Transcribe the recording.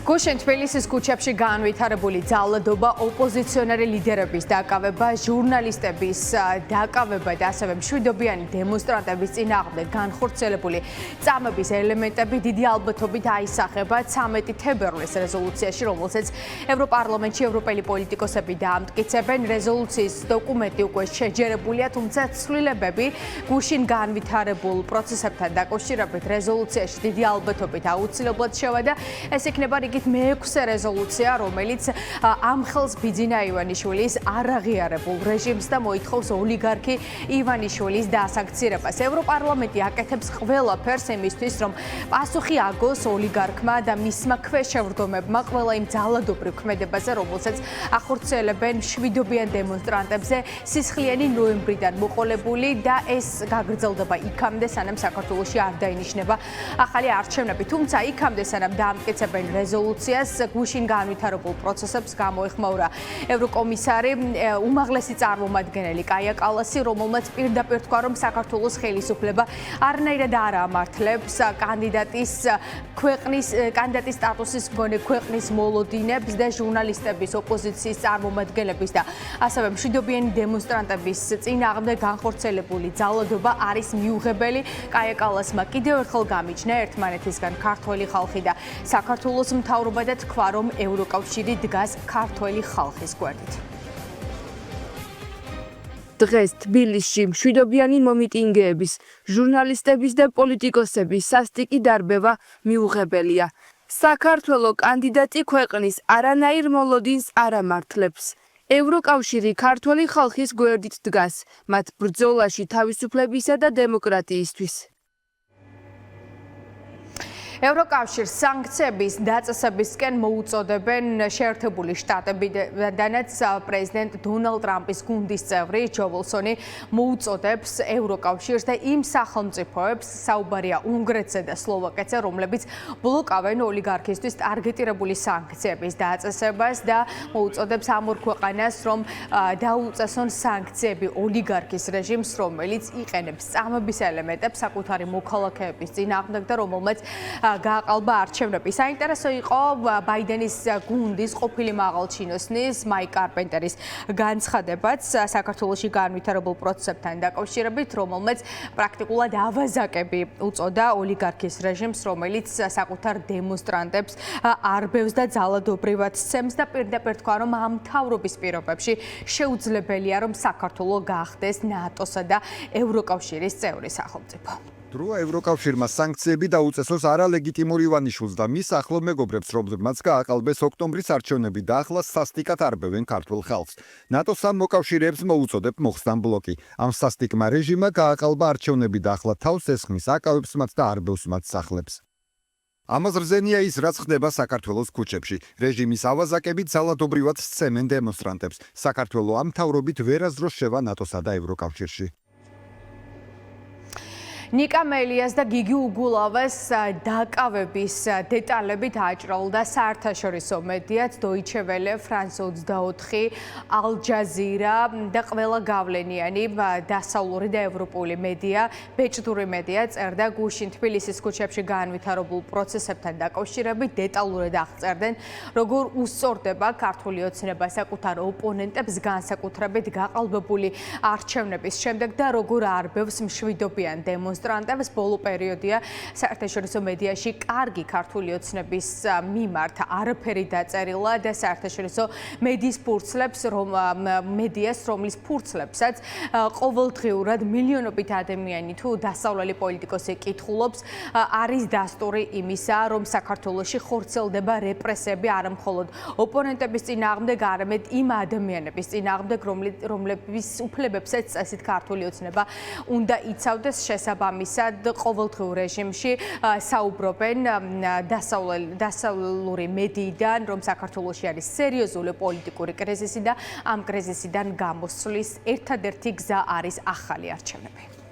გუშინ თბილისის ქუჩებში განვითარებული ძალადობა, ოპოზიციონერი ლიდერების დაკავება, ჟურნალისტების დაკავება და ასევე მშვიდობიანი დემონსტრანტების წინააღმდეგ განხორციელებული წამების ელემენტები დიდი ალბათობით აისახება 13 თებერვლის რეზოლუციაში, რომელსაც ევროპარლამენტში ევროპელი პოლიტიკოსები დაამტკიცებენ. რეზოლუციის დოკუმენტი უკვე შეჯერებულია, თუმცა ცვლილებები გუშინ განვითარებულ პროცესებთან დაკავშირებით რეზოლუციაში დიდი ალბათობით აუცილებლად შევა და ეს იქნება მე-6 რეზოლუცია, რომელიც ამ ხელს ბიძინა ივანიშვილის არაღიარებულ რეჟიმს და მოითხოვს ოლიგარქი ივანიშვილის დასანქცირებას. ევროპარლამენტი აკეთებს ყველაფერს იმისთვის, რომ პასუხი აგოს ოლიგარქმა და მისმა ქვეშევრდომებმა ყველა იმ ძალადობრივ ქმედებაზე, რომელსაც ახორციელებენ მშვიდობიან დემონსტრანტებზე სისხლიანი ნოემბრიდან მოყოლებული და ეს გაგრძელდება იქამდე, სანამ საქართველოში არ დაინიშნება ახალი არჩევნები. თუმცა იქამდე, სანამ დაამტკიცებენ რეზოლუციას, გუშინ განვითარებულ პროცესებს გამოეხმაურა ევროკომისარი, უმაღლესი წარმომადგენელი კაია კალასი, რომელმაც პირდაპირ თქვა, რომ საქართველოს ხელისუფლება არანაირად არ ამართლებს კანდიდატის სტატუსის მქონე ქვეყნის მოლოდინებს და ჟურნალისტების, ოპოზიციის წარმომადგენლების და ასევე მშვიდობიანი დემონსტრანტების წინააღმდეგ განხორციელებული ძალადობა არის მიუღებელი. კაია კალასმა კიდევ ერთხელ გამიჩნია ერთმანეთისგან ქართველი ხალხი და საქართველოს მთავრობა და თქვა, რომ ევროკავშირი დგას ქართველი ხალხის გვერდით. დღეს თბილისში მშვიდობიანი მომიტინგეების, ჟურნალისტების და პოლიტიკოსების სასტიკი დარბევა მიუღებელია. საქართველო კანდიდატი ქვეყნის არანაირ მოლოდინს არ ამართლებს. ევროკავშირი ქართველი ხალხის გვერდით დგას, მათ ბრძოლაში თავისუფლებისა და დემოკრატიისთვის. ევროკავშირს სანქციების დაწესებისკენ მოუწოდებენ შეერთებული შტატებიდანაც პრეზიდენტ დონალდ ტრამპის გუნდის წევრი ჯო ვილსონი მოუწოდებს ევროკავშირს და იმ სახელმწიფოებს, საუბარია უნგრეთზე და სლოვაკეთზე, რომლებიც ბლოკავენ ოლიგარქისთვის ტარგეტირებული სანქციების დაწესებას და მოუწოდებს ამ ორ ქვეყანას, რომ დაუწესონ სანქციები ოლიგარქის რეჟიმს, რომელიც იყენებს წამების ელემენტებს საკუთარი მოქალაქეების წინააღმდეგ და რომელმაც გააყალბა არჩევნები. საინტერესო იყო ბაიდენის გუნდის ყოფილი მაღალჩინოსნის მაიკ კარპენტერის განცხადებაც საქართველოში განვითარებულ პროცესებთან დაკავშირებით, რომელმაც პრაქტიკულად ავაზაკები უწოდა ოლიგარქის რეჟიმს, რომელიც საკუთარ დემონსტრანტებს არბევს და ძალადობრივად სცემს და პირდაპირ თქვა, რომ ამ მთავრობის პირობებში შეუძლებელია, რომ საქართველო გახდეს ნატოსა და ევროკავშირის წევრი სახელმწიფო. დროა ევროკავშირმა სანქციები დაუწესოს არალეგიტიმურ ივანიშვილს და მის ახლო მეგობრებს, რომლებმაც გააყალბეს ოქტომბრის არჩევნები და ახლა სასტიკად არბევენ ქართულ ხალხს. ნატოს ამ მოკავშირეებს მოუწოდებ მოხსნან ბლოკი. ამ სასტიკმა რეჟიმმა გააყალბა არჩევნები და ახლა თავს ესხმის, აკავებს მათ და არბევს მათ სახლებს. ამაზრზენია ის, რაც ხდება საქართველოს ქუჩებში. რეჟიმის ავაზაკები ძალადობრივად სცემენ დემონსტრანტებს. საქართველო ამ მთავრობით ვერასდროს შევა ნატოსა და ევროკავშირში. ნიკა მელიას და გიგი უგულავას დაკავების დეტალებით აჭრალდა საერთაშორისო მედიაც, Deutsche Welle, France 24, Al Jazeera და ყველა გავლენიანი დასავლური და ევროპული მედია, ბეჭდური მედია წერდა გუშინ თბილისის ქუჩებში განვითარებულ პროცესებთან დაკავშირებით, დეტალურად აღწერდნენ, როგორ უსწორდება ქართული ოცნება საკუთარ ოპონენტებს განსაკუთრებით გაყალბებული არჩევნების შემდეგ და როგორ არბევს მშვიდობიან დემონსტრანტებს. ბოლო პერიოდია საერთაშორისო მედიაში კარგი ქართული ოცნების მიმართ არაფერი დაწერილა და საერთაშორისო მედიის ფურცლებს, მედიას, რომლის ფურცლებსაც ყოველდღიურად მილიონობით ადამიანი თუ დასავლელი პოლიტიკოსი კითხულობს, არის დასტური იმისა, რომ საქართველოში ხორციელდება რეპრესიები არა მხოლოდ ოპონენტების წინააღმდეგ, არამედ იმ ადამიანების წინააღმდეგ, რომლების უფლებებსაც წესით ქართული ოცნება უნდა იცავდეს. შესაბამისად ყოველდღიურ რეჟიმში საუბრობენ დასავლური მედიიდან, რომ საქართველოში არის სერიოზული პოლიტიკური კრიზისი და ამ კრიზისიდან გამოსვლის ერთადერთი გზა არის ახალი არჩევნები.